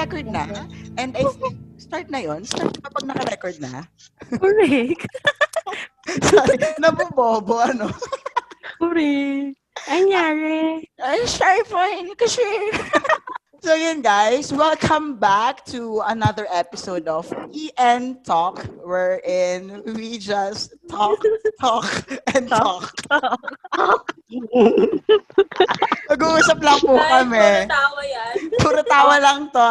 naka-record na. And I think, start na yun. Start na pag naka-record na. Correct. Sorry, nabubobo, ano? Correct. Anyari. Ay, sorry po, hindi ko share. So yun guys, welcome back to another episode of EN Talk, wherein we just talk, and talk. Mag-uusap lang po kami. Puro tawa yan. Puro tawa lang to.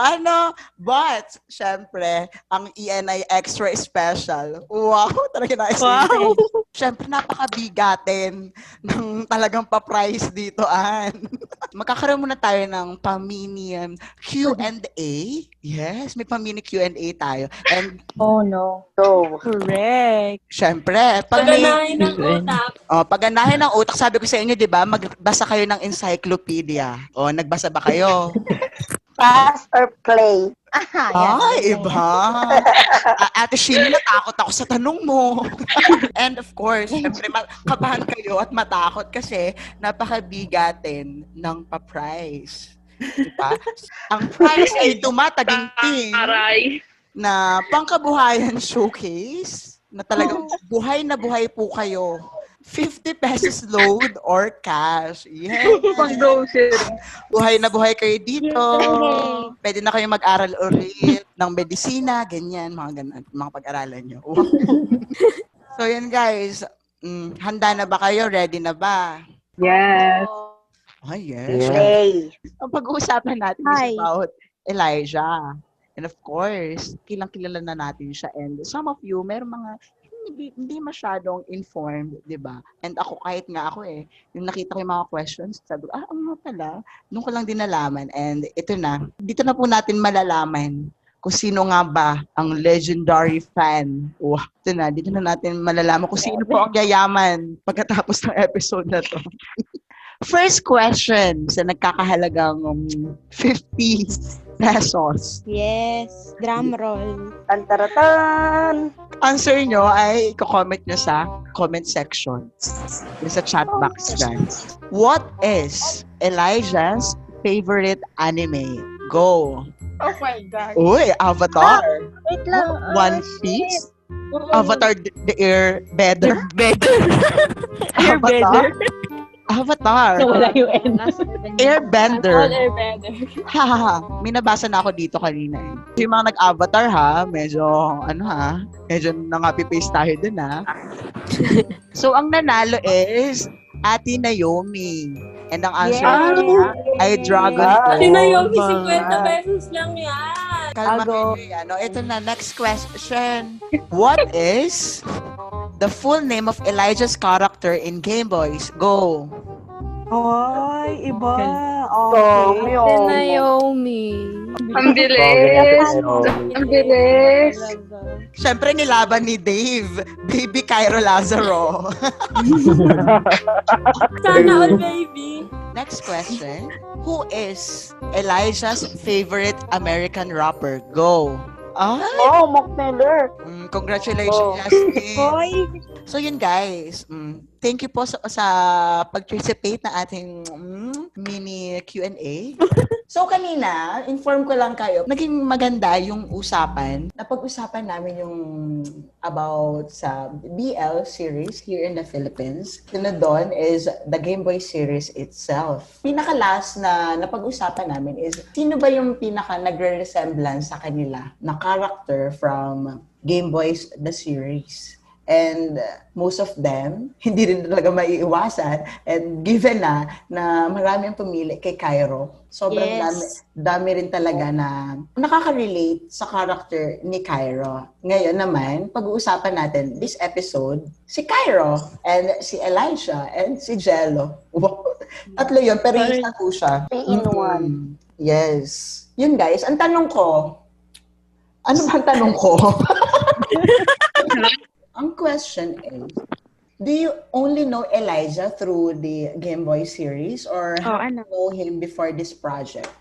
But, syempre, ang EN ay extra special. Wow, talaga na Wow. Syempre, napakabigatin ng talagang pa-prize dito, Magkakaroon muna tayo ng pa-mini Q&A. Yes, may pa-mini Q&A tayo. And, Oh no. Go. Correct. syempre, Paganahin ng utak. paganahin ng utak, sabi ko sa inyo, di ba, magbasa kayo ng encyclopedia. Nagbasa ba kayo? Pass or play? Ay, iba. Ate Sheila, natakot ako sa tanong mo. And of course, syempre, kabahan kayo at matakot kasi napakabigatin ng pa-prize. Diba? Ang prize ay tumataginting na pangkabuhayan showcase na talagang buhay na buhay po kayo. 50 pesos load or cash. Yes. Buhay na buhay kayo dito. Pwede na kayo mag-aral ulit ng medisina, ganyan, mga pag-aralan nyo. So yan guys, handa na ba kayo? Ready na ba? Yes. Ay, yes. Play. Ang pag-uusapan natin is about Elijah. And of course, kilang-kilala na natin siya. And some of you, meron mga hindi masyadong informed, di ba? And ako, kahit nga ako yung nakita ko yung mga questions, sabi ko, ano pala? Doon ko lang din nalaman. And ito na, dito na po natin malalaman kung sino nga ba ang legendary fan. Wow, ito na, dito na natin malalaman kung sino po ang yayaman pagkatapos ng episode na to. First question sa nagkakahalagang 50 pesos. Yes, drum roll. Tantaratan. Answer nyo ay i-comment nyo sa comment section. Sa chat box dyan. What is Elijah's favorite anime? Go! Oh my God. Uy, Avatar. Wait lang. One Piece. Avatar the Airbender. Airbender. Avatar. Wala yung end. Airbender. All airbender. May nabasa na ako dito kanina. Yung mga nag-avatar medyo medyo nangapi-paste tayo dun So, ang nanalo is Ate Naomi. And ang answer ay Dragon Ball. Sinayomi, 50 pesos lang yan. Kalma kayo yan. Ito na, next question. What is the full name of Elijah's character in Game Boys? Go! Ay, iba. Tommy, Naomi. Ang bilis. Ang bilis. Siyempre, nilaban ni Dave. Baby Cairo Lazaro. Sana all, baby. Next question. Who is Elijah's favorite American rapper? Go! Oh, Mac Miller. Congratulations, Justin. Hoy. So yun guys, thank you po sa participate na ating mini Q&A. So kanina, inform ko lang kayo, naging maganda yung usapan. Napag-usapan namin yung about sa BL series here in the Philippines. Sunod doon is the Game Boy series itself. Pinaka-last na napag-usapan namin is sino ba yung pinaka nagre-resemblance sa kanila na character from Game Boys the series. And most of them, hindi rin talaga maiiwasan. And given na marami ang pumili kay Cairo, sobrang dami rin talaga na nakaka-relate sa character ni Cairo. Ngayon naman, pag-uusapan natin this episode, si Cairo, and si Elijah, and si Jello. Wow. Tatlo yun, pero isa po siya. 3 in 1. Yes. Yun guys, ang tanong ko, ano ba ang tanong ko? Ang question is, do you only know Elijah through the Game Boy series or know him before this project?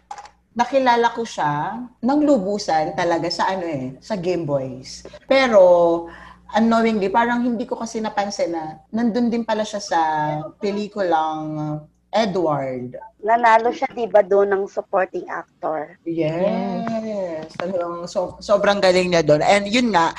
Nakilala ko siya ng lubusan talaga sa sa Game Boys. Pero unknowingly, parang hindi ko kasi napansin na nandun din pala siya sa pelikulang Edward. Nanalo siya, di ba, doon ng supporting actor? Yes. Talagang sobrang galing niya doon. And yun nga,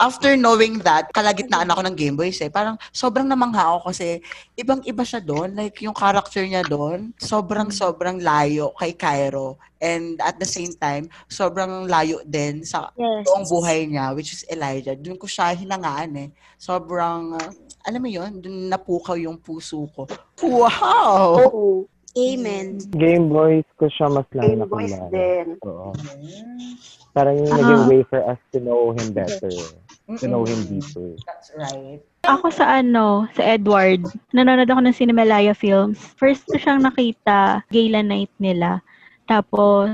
after knowing that, kalagitnaan ako ng Game Boys Parang sobrang namangha ako kasi ibang-iba siya doon. Like, yung character niya doon, sobrang layo kay Cairo. And at the same time, sobrang layo din sa buong buhay niya, which is Elijah. Doon ko siya hinangaan Sobrang, alam mo yun, doon napukaw yung puso ko. Wow! Oo. Amen. Game Boys ko siya mas lang Game Boys nakilala. din. Oo. Parang yung naging way for us to know him better. To know him deeper. That's right. Ako sa Edward, nanonood ako ng Cinemalaya Films. First ko siyang nakita, gala night nila. Tapos,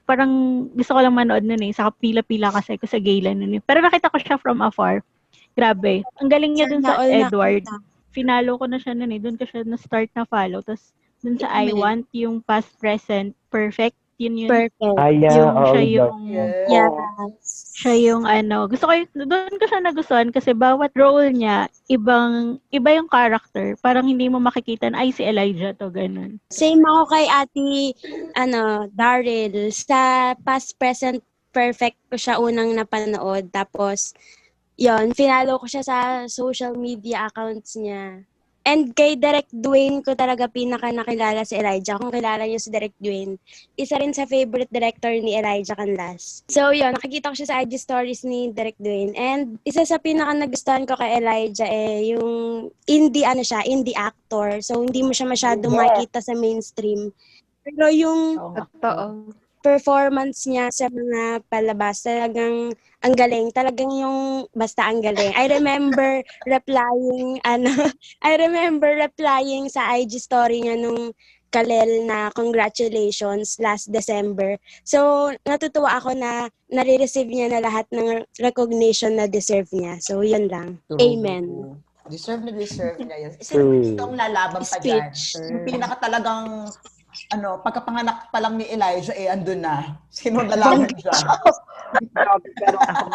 parang gusto ko lang manood nun Saka pila-pila kasi ko sa gala nun Pero nakita ko siya from afar. Grabe. Ang galing niya dun sa Edward. Finalo ko na siya nun Dun ko siya na-start na follow. Tapos, dun sa I Want, yung past, present, perfect. Yun. Perfect. Siya yung gusto ko doon ko siya nagustuhan kasi bawat role niya, iba yung character. Parang hindi mo makikita na, ay, si Elijah to, ganun. Same ako kay Ate, Daryl. Sa past, present, perfect ko siya unang napanood. Tapos, yon finalo ko siya sa social media accounts niya. And kay Direk Dwayne ko talaga pinaka nakilala si Elijah. Kung kilala niyo si Direk Dwayne, isa rin sa favorite director ni Elijah Canlas. So yun, nakikita ko siya sa IG stories ni Direk Dwayne. And isa sa pinaka nagustuhan ko kay Elijah yung indie actor. So hindi mo siya masyadong makita sa mainstream. Pero yung performance niya sa mga palabas, talagang ang galing. Talagang yung basta ang galing. I remember replying sa IG story niya nung Kalel na congratulations last December. So, natutuwa ako na nare-receive niya na lahat ng recognition na deserve niya. So, yun lang. Amen. Deserve niya yun. Isa itong lalaban pa dyan. Yung pinaka talagang pagkapanganak pa lang ni Elijah, andun na. Sino lalaban siya? Ako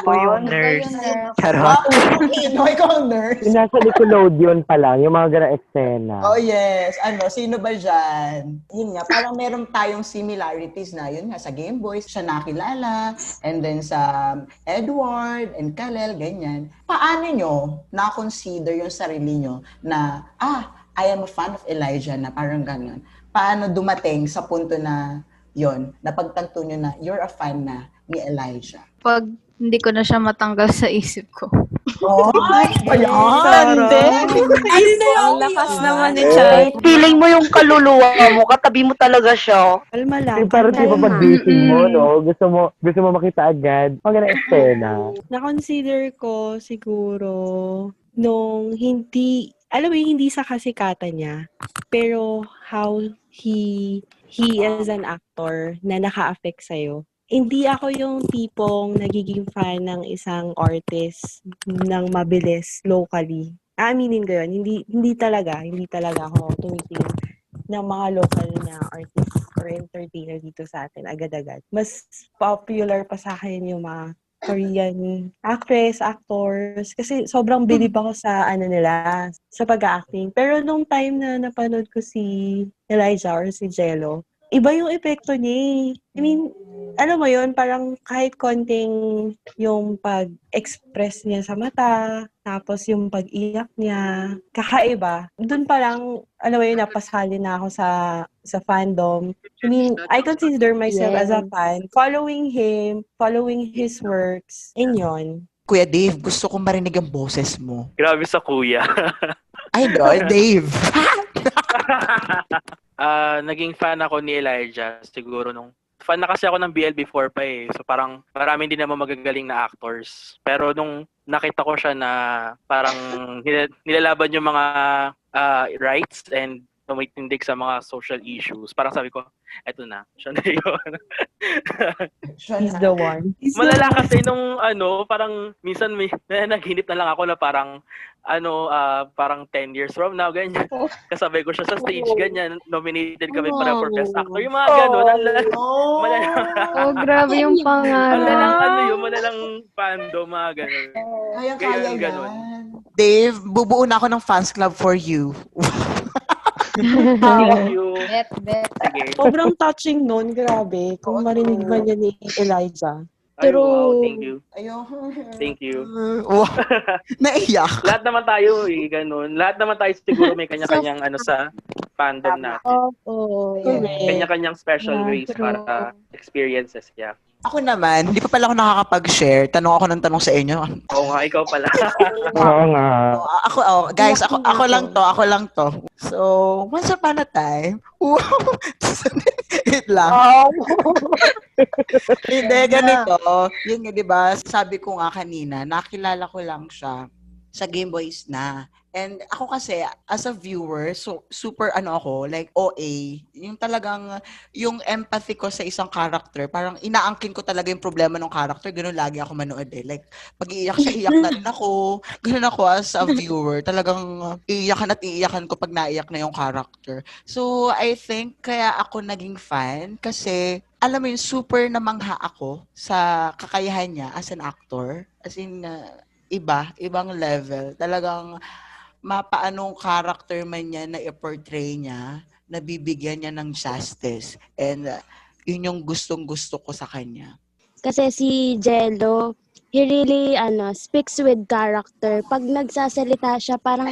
po yung nurse. Ikaw ang nurse? Yung nasa Nickelodeon pa lang, yung mga ganang eksena. Oh yes. Sino ba dyan? Yun nga, parang meron tayong similarities na yun nga, sa Game Boys, siya nakilala, and then sa Edward and Kalel, ganyan. Paano nyo na-consider yung sarili nyo na, I am a fan of Elijah na parang ganun. Paano dumating sa punto na yon, napagtanto nyo na you're a fan na ni Elijah? Pag hindi ko na siya matanggal sa isip ko. Ang lakas naman ni Chay. Feeling mo yung kaluluwa mo, katabi mo talaga siya. Kalma lang. Yung parang tipo pag-dating mo, no? Gusto mo makita agad. Mga ganang eksena. Na-consider ko siguro nung hindi sa kasikatan niya, pero how he is an actor na naka-affect sa'yo. Hindi ako yung tipong nagiging fan ng isang artist ng mabilis locally. Aminin ko yun. Hindi talaga ako tumitingin ng mga local na artist or entertainer dito sa atin agad-agad. Mas popular pa sa akin yung mga Korean actors. Kasi sobrang bilib ako sa nila, sa pag-acting. Pero nung time na napanood ko si Elijah or si Jello, iba yung epekto niya. I mean, alam mo yun, parang kahit konting yung pag-express niya sa mata, tapos yung pag-iyak niya, kakaiba. Doon parang, alam mo yun, napasali na ako sa fandom. I mean, I consider myself as a fan, following him, following his works, and yun. Kuya Dave, gusto kong marinig ang boses mo. Grabe sa kuya. Ay, no, Dave. Naging fan ako ni Elijah siguro fan na kasi ako ng BL before pa So parang marami din naman magagaling na actors. Pero nung nakita ko siya na parang nilalaban yung mga rights and tumitindig sa mga social issues, parang sabi ko, eto na, siya na yun. He's the one. Malala kasi nung parang minsan naghinip na lang ako na parang parang 10 years from now, ganyan. Kasabay ko siya sa stage, ganyan. Nominated kami para for Best Actor. Yung mga gano'n. Grabe yung pangalan. Malalang fandom, mga gano'n. Kaya yan. Dave, bubuo na ako ng fans club for you. Thank you. Bet. Sige. Sobrang touching nun, grabe. Kung marinig man yan ni Elijah. Ay, wow, True. thank you. Ayun. Thank you. Wow, naiyak. Lahat naman tayo ganun. Lahat naman tayo siguro may kanya-kanyang sa fandom natin. Oo. Correct. Kanya-kanyang special Yeah, ways true. para experiences. Yeah. Ako naman, hindi pa pala ako nakakapag-share. Tanong ako ng tanong sa inyo. Oo nga, ikaw pala. Oo nga. Guys, ako lang to. So, once upon a time, wait lang. Hindi, ganito. Yun nga, di ba? Sabi ko nga kanina, nakilala ko lang siya sa Game Boys na. And ako kasi, as a viewer, so super ako, like OA, yung talagang, yung empathy ko sa isang character, parang inaangkin ko talaga yung problema ng character, ganun lagi ako manood eh. Like, pag iiyak siya, iyak na rin ako. Ganun ako as a viewer. Talagang iiyakan at iiyakan ko pag naiyak na yung character. So, I think, kaya ako naging fan, kasi, alam mo yun, super namangha ako sa kakayahan niya as an actor. As in, ibang level. Talagang, mapaanong character man niya na i-portray niya, nabibigyan niya ng justice. And yun yung gustong-gusto ko sa kanya. Kasi si Jello, he really speaks with character. Pag nagsasalita siya, parang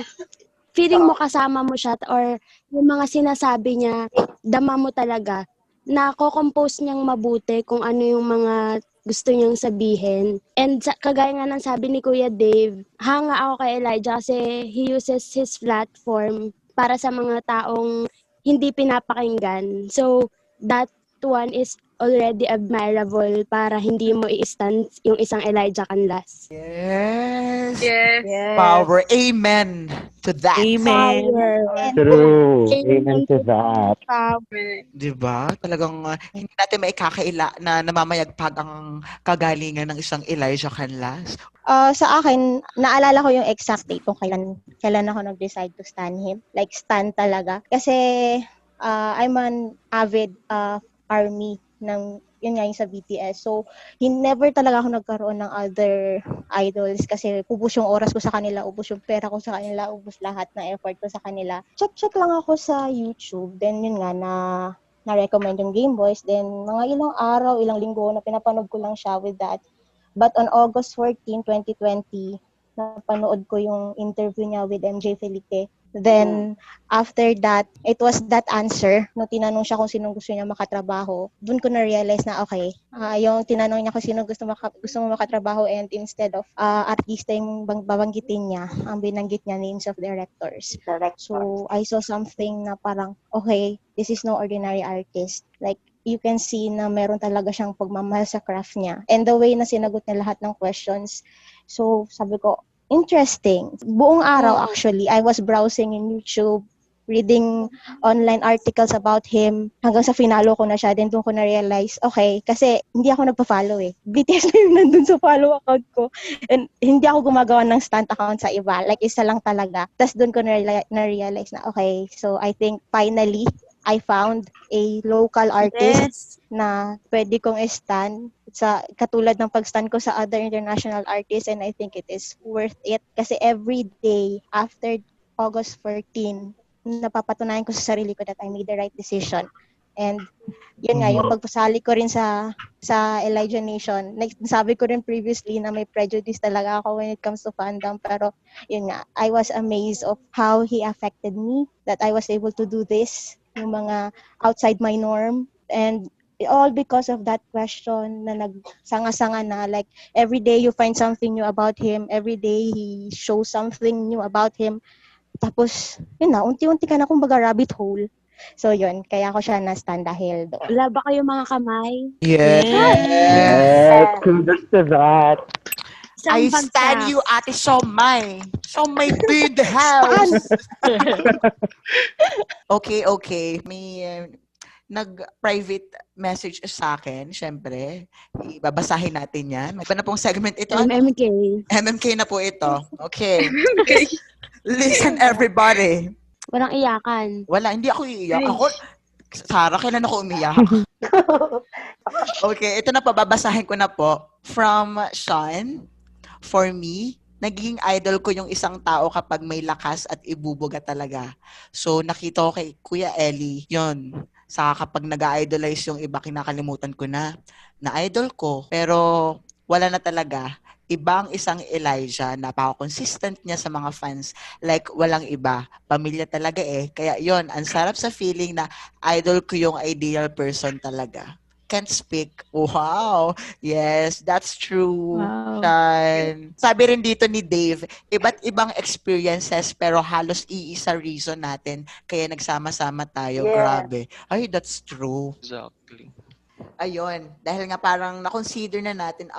feeling mo kasama mo siya or yung mga sinasabi niya, dama mo talaga. Nako-compose niyang mabuti kung ano yung mga gusto niyang sabihin. And kagaya nga ng sabi ni Kuya Dave, hanga ako kay Elijah kasi he uses his platform para sa mga taong hindi pinapakinggan. So, that one is already admirable para hindi mo i-stand yung isang Elijah Canlas. Yes. Yes. Power. Amen to that. Amen. True. Amen to that. Diba? Talagang hindi natin maikakaila na namamayagpag ang kagalingan ng isang Elijah Canlas. Sa akin, naalala ko yung exact date kung kailan ako nag-decide to stan him. Like, stan talaga. Kasi, I'm an avid ARMY ng yun nga yung sa BTS. So, never talaga ako nagkaroon ng other idols kasi ubos yung oras ko sa kanila, ubos yung pera ko sa kanila, ubos lahat ng effort ko sa kanila. Check lang ako sa YouTube. Then, yun nga, na-recommend yung Game Boys. Then, mga ilang araw, ilang linggo na pinapanood ko lang siya with that. But on August 14, 2020, napanood ko yung interview niya with MJ Felipe. Then, after that, it was that answer. Nung tinanong siya kung sinong gusto niya makatrabaho, dun ko na-realize na, okay, yung tinanong niya kung sino gusto mo makatrabaho and instead of artista yung babanggitin niya, ang binanggit niya names of directors. So, I saw something na parang, okay, this is no ordinary artist. Like, you can see na meron talaga siyang pagmamahal sa craft niya. And the way na sinagot niya lahat ng questions. So, sabi ko, interesting. Buong araw, actually, I was browsing in YouTube, reading online articles about him, hanggang sa finalo ko na siya. Then doon ko na-realize, okay, kasi hindi ako nagpa-follow eh. BTS na yung nandun sa follow account ko. And hindi ako gumagawa ng stunt account sa iba. Like, isa lang talaga. Tapos doon ko na-realize na, okay, so I think finally, I found a local artist na pwede kong i-stan sa katulad ng pag-stan ko sa other international artists, and I think it is worth it kasi every day after August 14 napapatunayan ko sa sarili ko that I made the right decision. And yun nga, yung pagpasali ko rin sa Elijah Nation, sabi ko rin previously na may prejudice talaga ako when it comes to fandom, pero yun nga, I was amazed of how he affected me, that I was able to do this, yung mga outside my norm, and all because of that question na nagsanga-sanga na, like every day you find something new about him, every day he shows something new about him, tapos yun na, unti-unti ka na kumbaga rabbit hole. So yun, kaya ako siya na-stan dahil doon. Wala ba kayo mga kamay? Yes, kudos to that. I stand you, Ate Somay. Somay be the house. Okay. May nag-private message sa akin, syempre. Ibabasahin natin yan. May iba na pong segment ito. MMK. MMK na po ito. Okay. Listen, everybody. Walang iyakan. Wala, hindi ako iiyak. Ako, Sarah, kailan ako umiyak? Okay, ito na po, babasahin ko na po. From Sean, for me, naging idol ko yung isang tao kapag may lakas at ibubuga talaga. So, nakita ko kay Kuya Ellie, yon. Saka kapag nag-idolize yung iba, kinakalimutan ko na idol ko. Pero, wala na talaga. Ibang isang Elijah, napaka-consistent niya sa mga fans. Like, walang iba. Pamilya talaga eh. Kaya yon, ang sarap sa feeling na idol ko yung ideal person talaga. Can't speak. Wow. Yes, that's true. Wow. Shan. Sabi rin dito ni Dave, iba't ibang experiences pero halos iisa reason natin kaya nagsama-sama tayo. Yes. Grabe. Ay, that's true. Exactly. Ayun. Dahil nga parang na-consider na natin,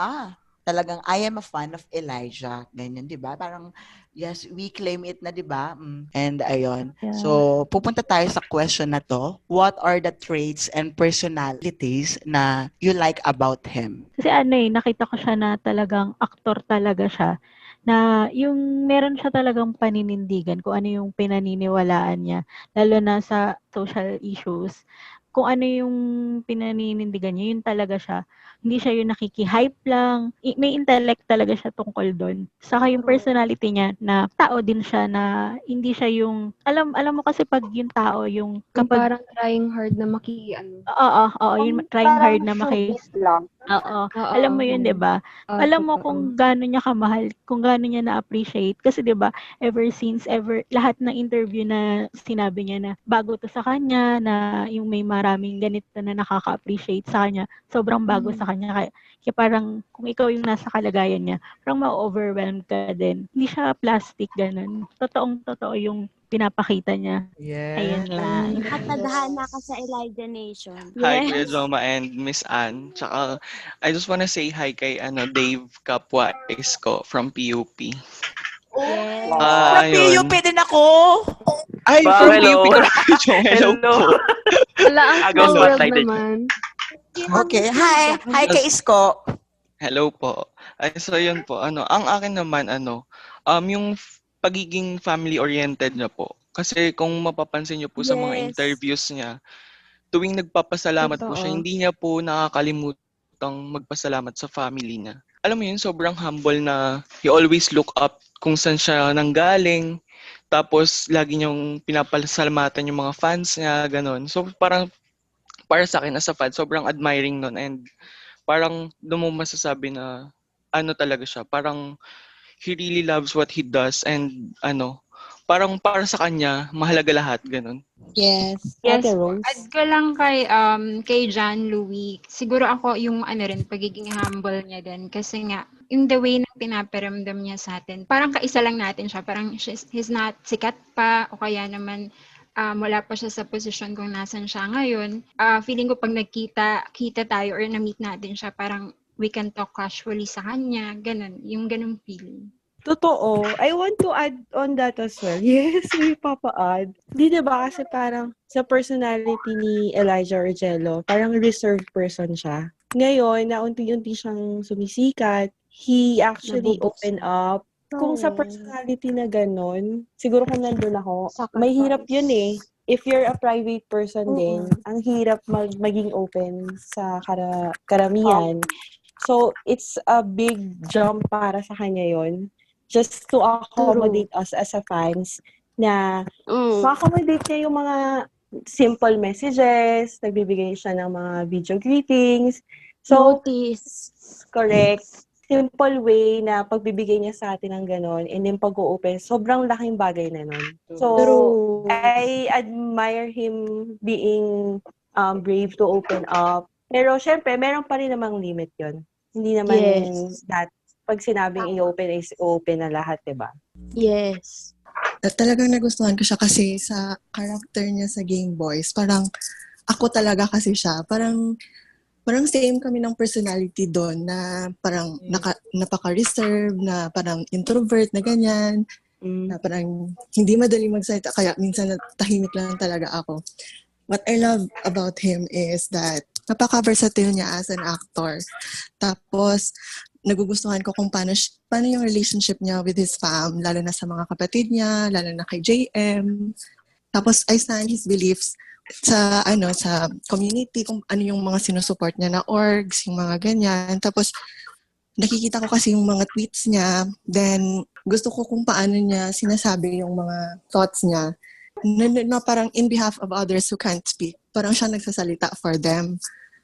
talagang I am a fan of Elijah. Ganyan, di ba? Parang, yes, we claim it na, di ba? And ayun. Yeah. So, pupunta tayo sa question na to. What are the traits and personalities na you like about him? Kasi nakita ko siya na talagang aktor talaga siya. Na yung meron siya talagang paninindigan kung ano yung pinaniniwalaan niya. Lalo na sa social issues. Kung ano yung pinaninindigan niya, yun talaga siya. Hindi siya yung nakiki-hype lang. May intellect talaga siya tungkol doon. Saka yung personality niya na tao din siya na hindi siya yung alam mo kasi pag yung tao yung kapag Parang trying hard na oo, yung trying hard na showbiz lang. Oo. Alam mo yun, 'di ba? Alam mo kung gaano niya kamahal, kung gaano niya na-appreciate kasi 'di ba, ever lahat ng interview na sinabi niya na bago to sa kanya, na yung may maraming ganito na nakaka-appreciate sa kanya, sobrang bago sa kanya. Kaya parang kung ikaw yung nasa kalagayan niya, parang ma-overwhelm ka din. Hindi siya plastic ganun. Totoong-totoo yung pinapakita niya. Yes. Ayun lang. At tadhana ka sa Elijah Nation. Hi, Kuya Joma and Miss Anne. Tsaka, I just wanna say hi kay Dave Kapwa Isko from PUP. Yes. Ayun. PUP din ako! Ay, Wow, from hello. PUP ka na, Kuya Joma. Hello Hello. po. Wala, ang Agaw small world spotlighted. naman. Okay. Hi. Hi kay Isko. Hello po. Ay, so yun po. Ang akin naman, yung pagiging family-oriented niya po. Kasi kung mapapansin niyo po sa mga Yes. interviews niya, tuwing nagpapasalamat po siya, Totoo. hindi niya po nakakalimutang magpasalamat sa family niya. Alam mo yun, sobrang humble na he always look up kung saan siya nanggaling. Tapos, lagi niyang pinapasalamatan yung mga fans niya, ganon. So, parang, para sa akin as a fan, sobrang admiring nun. And parang, doon mo masasabi na, talaga siya. Parang, he really loves what he does. And, parang para sa kanya, mahalaga lahat, ganon. Yes. Yes, Ate Rose. add ko lang kay John Louis. Siguro ako yung pagiging humble niya din kasi nga in the way na pinaparamdam niya sa atin. Parang kaisa lang natin siya. Parang he's not sikat pa o kaya naman wala pa siya sa posisyon kung nasan siya ngayon. Feeling ko pag kita tayo or na-meet natin siya, parang we can talk casually sa kanya. Ganun. Yung ganung feeling. Totoo. I want to add on that as well. Yes, may papa-add. Di ba kasi parang sa personality ni Elijah Orgello, parang reserved person siya. Ngayon, na unti-unti siyang sumisikat, he actually opened up. Kung sa personality na ganon, siguro kung nandun ako, may hirap yun eh. If you're a private person din, ang hirap maging open sa karamihan. So, it's a big jump para sa kanya yon, just to accommodate us as a fans na ma-accommodate niya yung mga simple messages, nagbibigay siya ng mga video greetings. So, Notice. correct. Simple way na pagbibigay niya sa atin ng ganon and then pag-o-open, sobrang laking bagay na nun. So, True. I admire him being brave to open up. Pero, syempre, meron pa rin namang limit yon. Hindi naman that pag sinabing i-open is open na lahat, diba? Yes. At talagang nagustuhan ko siya kasi sa character niya sa Game Boys, parang ako talaga kasi siya. Parang same kami ng personality doon na parang napaka-reserve, na parang introvert na ganyan, na parang hindi madaling magsalita, kaya minsan tahimik lang talaga ako. What I love about him is that napaka-versatile niya as an actor. Tapos, nagugustuhan ko kung paano yung relationship niya with his fam, lalo na sa mga kapatid niya, lalo na kay JM. Tapos, I stand his beliefs sa community, kung ano yung mga sinusuport niya na orgs, yung mga ganyan. Tapos, nakikita ko kasi yung mga tweets niya, then gusto ko kung paano niya sinasabi yung mga thoughts niya na parang in behalf of others who can't speak. Parang siya nagsasalita for them.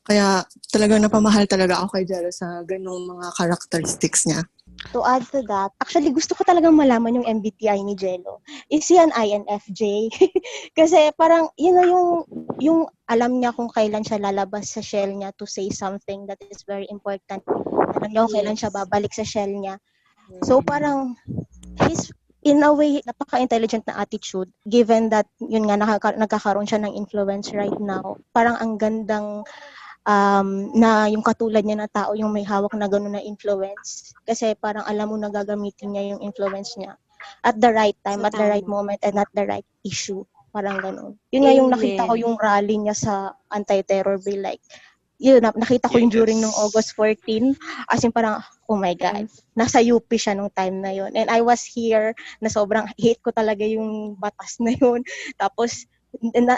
Kaya talagang napamahal talaga ako kay Jello sa ganung mga characteristics niya. To add to that, actually gusto ko talagang malaman yung MBTI ni Jello. Is he an INFJ? Kasi parang yun na yung alam niya kung kailan siya lalabas sa shell niya to say something that is very important. Alam niya kung kailan siya babalik sa shell niya. So parang he's in a way napaka-intelligent na attitude given that yun nga nagkakaroon siya ng influence right now. Parang ang gandang na yung katulad niya na tao yung may hawak na gano'n na influence. Kasi parang alam mo na gagamitin niya yung influence niya at the right time, at the right moment, and at the right issue. Parang gano'n. Yun nga yung nakita ko yung rally niya sa anti-terror bill. Like, yun, nakita ko yung during nung August 14. As in parang, oh my God, nasa UP siya nung time na yun. And I was here na sobrang hate ko talaga yung batas na yun. Tapos,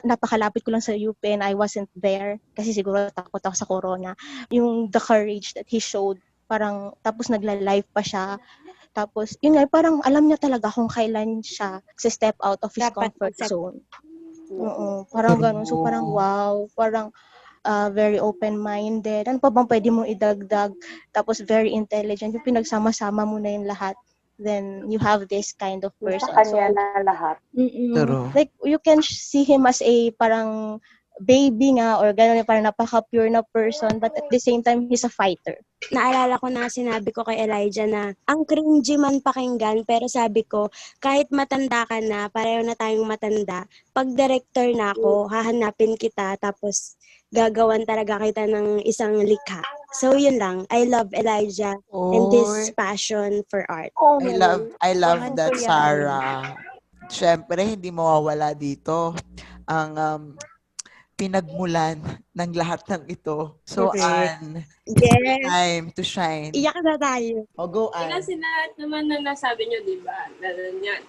napakalapit ko lang sa UP and I wasn't there kasi siguro takot ako sa corona. Yung the courage that he showed, parang tapos nagla-live pa siya. Tapos yun nga, parang alam niya talaga kung kailan siya step out of his comfort zone. Parang ganun. So parang wow, parang very open-minded. Ano pa bang pwede mong idagdag? Tapos very intelligent. Yung pinagsama-sama mo na yung lahat. Then you have this kind of person. Sa kanya na lahat. Like, you can see him as a parang baby nga or gano'n, parang napaka-pure na person, but at the same time, he's a fighter. Naalala ko na sinabi ko kay Elijah na ang cringy man pakinggan, pero sabi ko, kahit matanda ka na, pareho na tayong matanda, pag director na ako, hahanapin kita, tapos gagawan talaga kita ng isang likha. So yun lang. I love Elijah and his passion for art. I love that, Sarah. Siyempre, hindi mawawala dito ang pinagmulan ng lahat ng ito. So, Ann, yes, time to shine. Iyak na tayo. Go, Ann. Kasi lahat naman na nasabi nyo, di ba?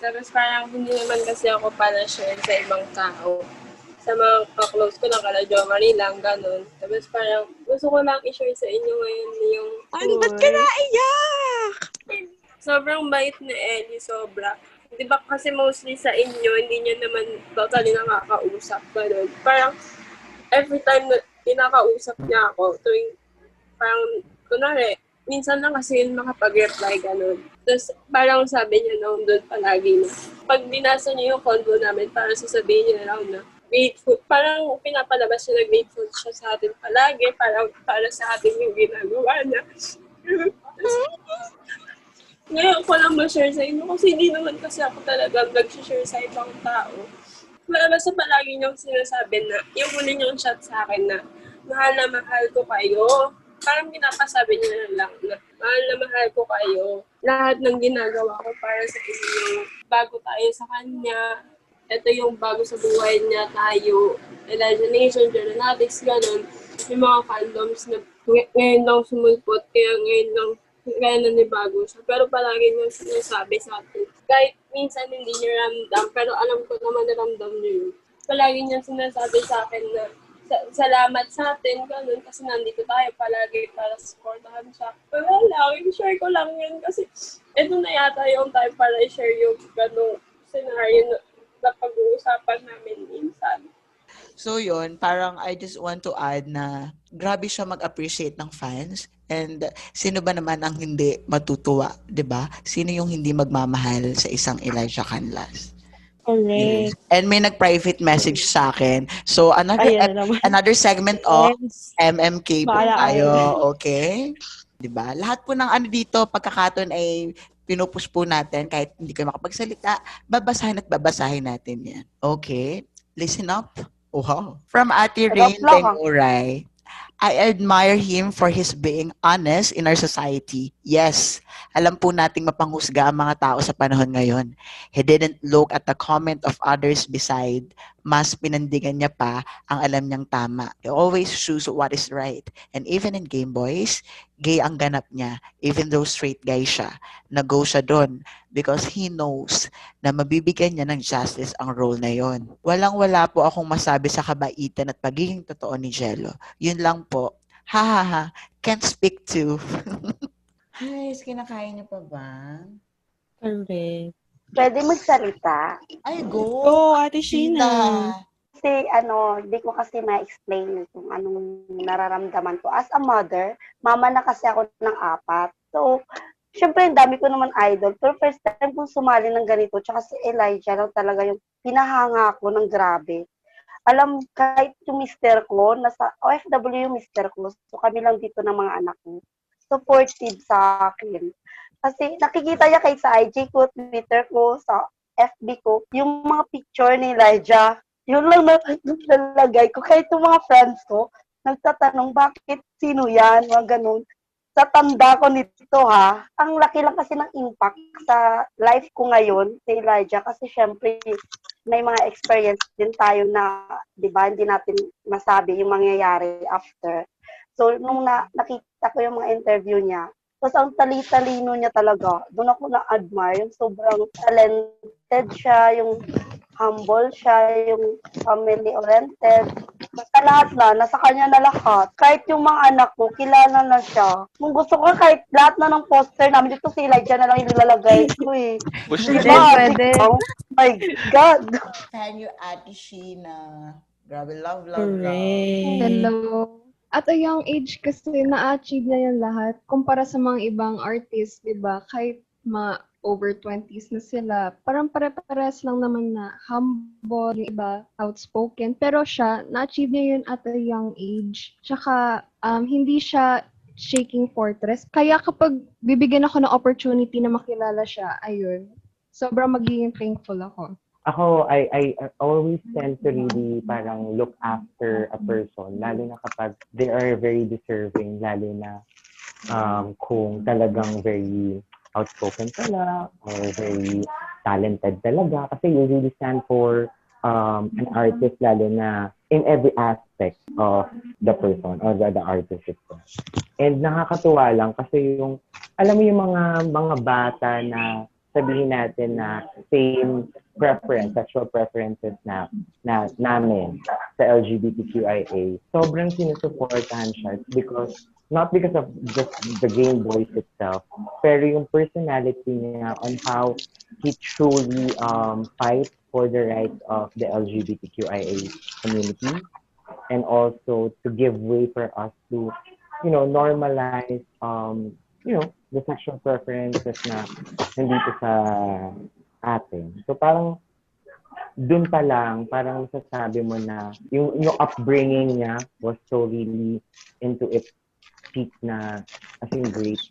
Tapos parang hindi naman kasi ako para share sa ibang tao. Sa mga ka-close ko lang, kala Jo Marie lang, ganun. Tapos parang gusto ko lang i-share sa inyo ngayon yung ba't ka naiyak? Sobrang bait ni Ellie, sobra. Di ba kasi mostly sa inyo, hindi niya naman totally nakakausap, ganun. Parang every time na kinakausap niya ako, tuwing parang, kunwari, minsan lang kasi yun makapag-reply, ganun. Tapos parang sabi niya noon doon palagi na, pag binasa niya yung convo namin, parang sasabihin niya lang na, grateful, parang pinapalabas siya na grateful siya sa atin palagi, parang para sa atin yung ginagawa niya. Ngayon ko lang ma-share sa inyo kasi hindi naman kasi ako talagang nag-share sa ibang tao. Basta palagi niyong sinasabi na, yung huli niyong chat sa akin na, mahal ko kayo. Parang pinapasabi niya na lang na, mahal ko kayo. Lahat ng ginagawa ko para sa inyo, bago tayo sa kanya. Ito yung bago sa buhay niya tayo, Elijah Nation, Journalistics, gano'n. Yung mga fandoms na ngayon lang sumulpot, kaya ngayon na bago siya. Pero palagi niya sinasabi sa atin. Kahit minsan hindi niya ramdam, pero alam ko naman na ramdam niya yun. Palagi niya sinasabi sa akin na salamat sa atin, gano'n, kasi nandito tayo palagi para supportahan siya. Pero lang, i-share ko lang yun kasi ito na yata yung time para i-share yung gano'ng scenario na pag-uusapan namin minsan. So yun, parang I just want to add na grabe siya mag-appreciate ng fans. And sino ba naman ang hindi matutuwa, 'di ba? Sino yung hindi magmamahal sa isang Elijah Canlas? Correct. And may nag-private message sa akin. So another segment of MMK po tayo, okay? 'Di ba? Lahat po ng ano dito, pagkakataon ay pinupush po natin kahit hindi kayo makapagsalita, babasahin natin yan. Okay? Listen up. Wow. From Ate Rain Tenguray, I admire him for his being honest in our society. Yes, alam po nating mapanghusga ang mga tao sa panahon ngayon. He didn't look at the comment of others beside. Mas pinandigan niya pa ang alam niyang tama. He always choose what is right. And even in Game Boys, gay ang ganap niya. Even though straight guy siya, nag-go siya doon because he knows na mabibigyan niya ng justice ang role na yon. Walang-wala po akong masabi sa kabaitan at pagiging totoo ni Jello. Yun lang po. Ha ha ha. Can't speak to. Guys, kinakain niyo pa ba? Correct. Pwede magsalita. Ay, go! Go, Ate Sheena. Kasi hindi ko kasi ma-explain kung anong nararamdaman ko. As a mother, mama na kasi ako ng 4. So, syempre, ang dami ko naman idol. Pero first time kong sumali ng ganito, tsaka si Elijah lang talaga yung pinahanga ko ng grabe. Alam, kahit yung mister ko, nasa OFW yung mister ko, so kami lang dito ng mga anak ko, supportive sa akin. Kasi nakikita niya kahit sa IG ko, Twitter ko, sa FB ko, yung mga picture ni Elijah, yun lang nalalagay ko. Kahit yung mga friends ko, nagtatanong, bakit sino yan? Mga ganun. Sa tanda ko nito ang laki lang kasi ng impact sa life ko ngayon, si Elijah, kasi syempre, may mga experience din tayo na, di ba, hindi natin masabi yung mangyayari after. So, nung nakita ko yung mga interview niya, tapos ang tali-talino niya talaga, doon ako na-admire, yung sobrang talented siya, yung humble siya, yung family-oriented. Basta lahat nasa kanya na lahat. Kahit yung mga anak ko, kilala na siya. Kung gusto ko, kahit lahat na ng poster namin, dito si Elijah na lang ilalagay ko eh. Pwede. Oh my God! Can you, Ate Sheena? Grabe, love. Hello. At a young age kasi na-achieve na yan lahat kumpara sa mga ibang artists, di ba? Kahit mga over 20s na sila, parang pare-pares lang naman na humble, yung iba outspoken. Pero siya, na-achieve niya yun at a young age. Tsaka, hindi siya shaking fortress. Kaya kapag bibigyan ako ng opportunity na makilala siya, ayun, sobrang magiging thankful ako. Ako, I always tend to really parang look after a person, lalo na kapag they are very deserving, lalo na kung talagang very outspoken sila or very talented talaga. Kasi you really stand for an artist, lalo na in every aspect of the person or the artist itself. And nakakatuwa lang kasi yung, alam mo yung mga bata na sabihin natin na same preference, sexual preferences na namin sa LGBTQIA, sobrang sinusuportahan siya not because of just the Game Boys itself, pero yung personality niya on how he truly fights for the rights of the LGBTQIA community, and also to give way for us to, normalize, the sexual preferences na nandito sa atin. So parang dun pa lang, parang masasabi mo na yung upbringing niya was so really into its peak na as in great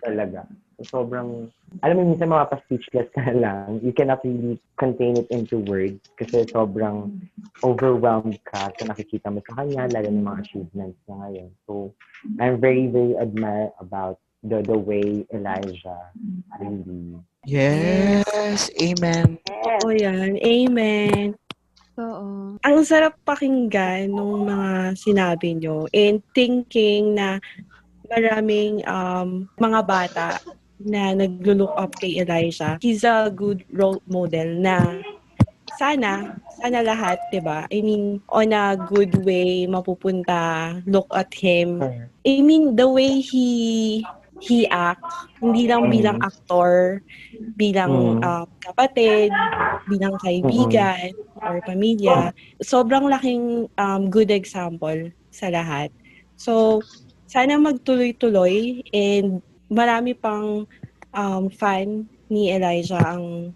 talaga. So sobrang, alam mo, minsan mapapa-speechless ka lang. You cannot really contain it into words kasi sobrang overwhelmed ka sa nakikita mo sa kanya, lalo ng mga achievements niya ngayon. So I'm very, very admire about the way Elijah really. Yes, amen. Oo yan, amen. Oo. Ang sarap pakinggan nung mga sinabi nyo and thinking na maraming mga bata na naglo-look up kay Elijah. He's a good role model na sana lahat, 'di ba? I mean, on a good way mapupunta, look at him. I mean, the way he acts, hindi lang bilang aktor, bilang kapatid, bilang kaibigan or pamilya. Sobrang laking good example sa lahat. So, sana magtuloy-tuloy and marami pang fan ni Elijah ang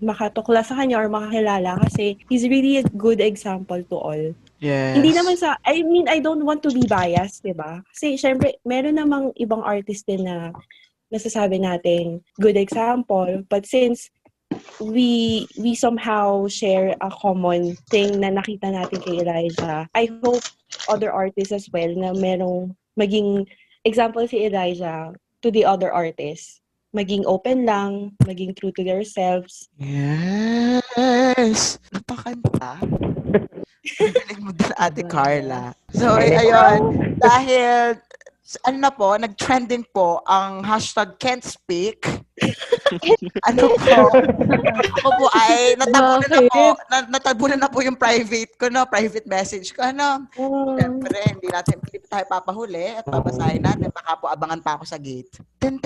makatukla sa kanya or makakilala kasi he's really a good example to all. Yes. Hindi naman I don't want to be biased, diba? Kasi syempre, meron namang ibang artist din na nasasabi natin good example, but since we somehow share a common thing na nakita natin kay Elijah, I hope other artists as well na merong maging example si Elijah to the other artists. Maging open lang, maging true to themselves. Yes! Napakanta. Galing mo din, Ate Carla. So, ayun. Dahil, nag-trending po ang hashtag can't speak. Ano po? Ako po ay natabunan na po yung private ko, no? Private message ko, ano? Siyempre, hindi tayo papahuli at babasahin natin. Baka po abangan pa ako sa gate. 10.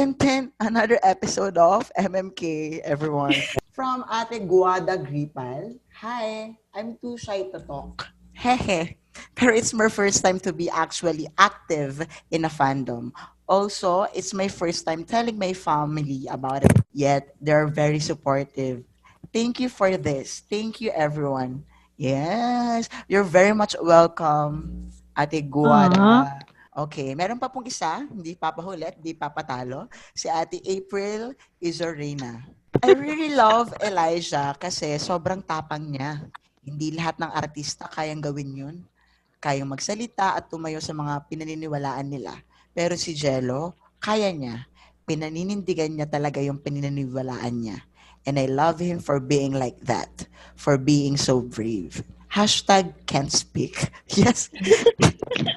Another episode of MMK, everyone. From Ate Guada Gripal. Hi, I'm too shy to talk. Hehe. Pero it's my first time to be actually active in a fandom. Also, it's my first time telling my family about it. Yet, they're very supportive. Thank you for this. Thank you, everyone. Yes, you're very much welcome, Ate Guada. Okay, meron pa pong isa, hindi papahulit, hindi papatalo, si Ate April Izorina. I really love Elijah kasi sobrang tapang niya. Hindi lahat ng artista kayang gawin yun. Kayang magsalita at tumayo sa mga pinaniniwalaan nila. Pero si Jello, kaya niya. Pinaninindigan niya talaga yung pinaniniwalaan niya. And I love him for being like that. For being so brave. #can't speak. Yes.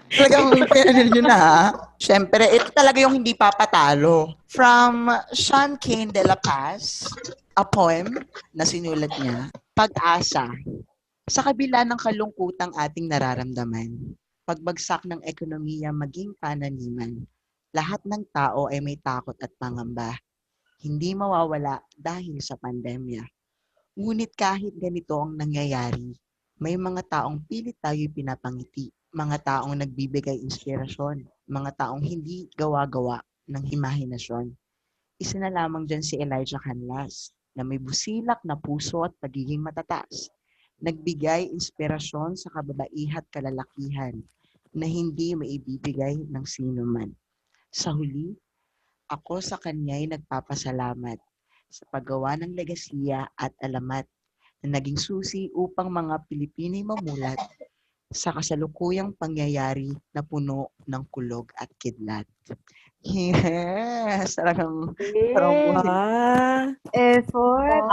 Talagang pinanin nyo na, ha? Siyempre, ito talaga yung hindi papatalo. From Sean Kane de la Paz, a poem na sinulat niya, Pag-asa. Sa kabila ng kalungkutang ating nararamdaman, pagbagsak ng ekonomiya maging pananiman, lahat ng tao ay may takot at pangamba. Hindi mawawala dahil sa pandemya. Ngunit kahit ganito ang nangyayari, may mga taong pilit tayo'y pinapangiti, mga taong nagbibigay inspirasyon, mga taong hindi gawa-gawa ng imahinasyon. Isa na lamang dyan si Elijah Canlas, na may busilak na puso at pagiging matataas. Nagbigay inspirasyon sa kababaihat kalalakihan na hindi maibibigay ng sino man. Sa huli, ako sa kanya'y nagpapasalamat sa paggawa ng legasiya at alamat na naging susi upang mga Pilipinay mamulat sa kasalukuyang pangyayari na puno ng kulog at kidlat. Yes! Talagang Effort.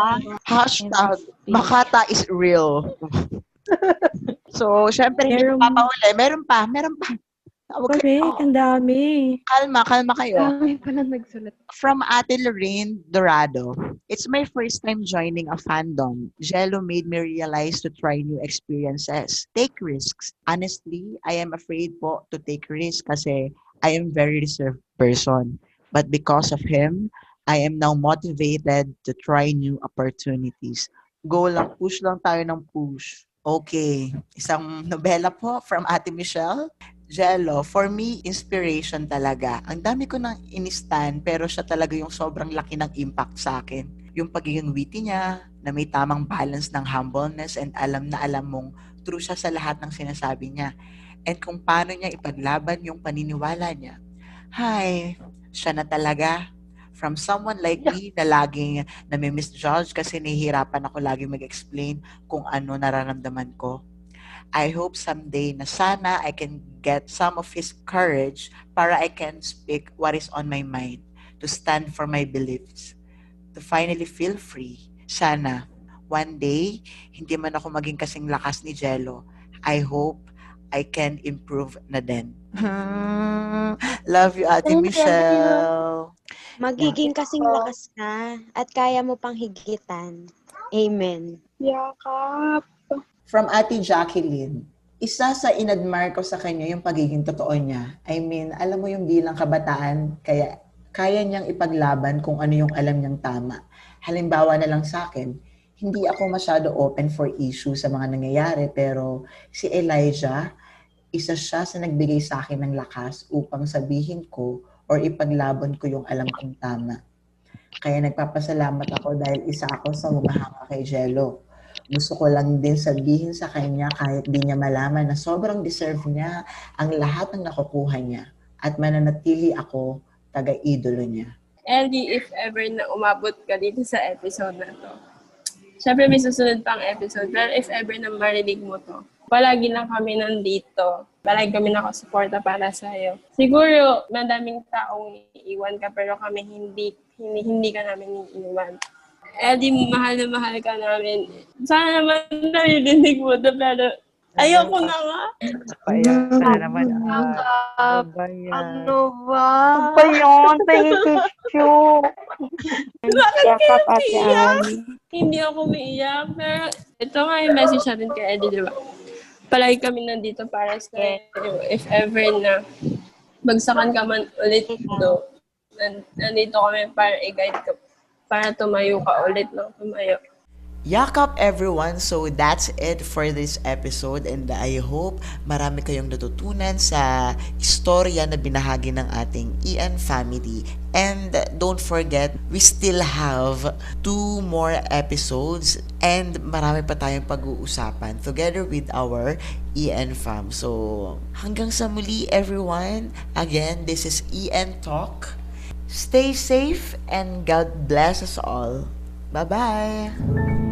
#Makata is real. So, syempre, hindi ko papahuli. Meron pa. Ang dami. Kalma kayo. Dami pala nagsulat. From Ate Lorraine Dorado. It's my first time joining a fandom. Jello made me realize to try new experiences. Take risks. Honestly, I am afraid po to take risks kasi I am very reserved person. But because of him, I am now motivated to try new opportunities. Go lang, push lang tayo ng push. Okay. Isang nobela po from Ate Michelle. Jello, for me, inspiration talaga. Ang dami ko nang inistan, pero siya talaga yung sobrang laki ng impact sa akin. Yung pagiging witty niya, na may tamang balance ng humbleness and alam na alam mong true siya sa lahat ng sinasabi niya. And kung paano niya ipaglaban yung paniniwala niya. Hi, siya na talaga. From someone like me na laging nami-misjudge kasi nahihirapan ako laging mag-explain kung ano nararamdaman ko. I hope someday na sana I can get some of his courage para I can speak what is on my mind, to stand for my beliefs, to finally feel free. Sana, one day, hindi man ako maging kasing lakas ni Jello. I hope I can improve na din. Love you, Ate Michelle. Magiging kasing lakas ka at kaya mo pang higitan. Amen. Yakap. From Ate Jacqueline, isa sa inadmire ko sa kanya yung pagiging totoo niya. I mean, alam mo yung bilang kabataan, kaya niyang ipaglaban kung ano yung alam niyang tama. Halimbawa na lang sa akin, hindi ako masyado open for issue sa mga nangyayari, pero si Elijah, isa siya sa nagbigay sa akin ng lakas upang sabihin ko or ipaglaban ko yung alam kong tama. Kaya nagpapasalamat ako dahil isa ako sa humahanga kay Jello. Gusto ko lang din sabihin sa kanya kahit di niya malaman na sobrang deserve niya ang lahat ng nakukuha niya at mananatili ako taga-idolo niya. Ellie, if ever na umabot ka dito sa episode na to, syempre may susunod pang episode, pero if ever na marinig mo to, palagi lang kami nandito. Palagi kami nakasuporta para sa'yo. Siguro, madaming taong iiwan ka, pero kami hindi ka namin iiwan. Eddie, mahal na mahal ka namin. Sana naman narinig mo to, pero Ayoko na nga. Payak ka na naman. Yakap. Ano ba yan? Ano ba? Ano ba yun? Pahing tissue. Bakit Yakap, kayo Ate umiiyak? Ann. Hindi ako umiiyak. Pero ito nga yung message natin kay Eddie, di ba? Palagi kami nandito para sa if ever na bagsakan ka man ulit do. Nandito kami para i-guide ka, para tumayo ka ulit ng tumayo. Yakap everyone! So that's it for this episode and I hope marami kayong natutunan sa istorya na binahagi ng ating EN family. And don't forget, we still have 2 more episodes and marami pa tayong pag-uusapan together with our EN fam. So hanggang sa muli everyone, again, this is EN Talk. Stay safe and God bless us all. Bye-bye!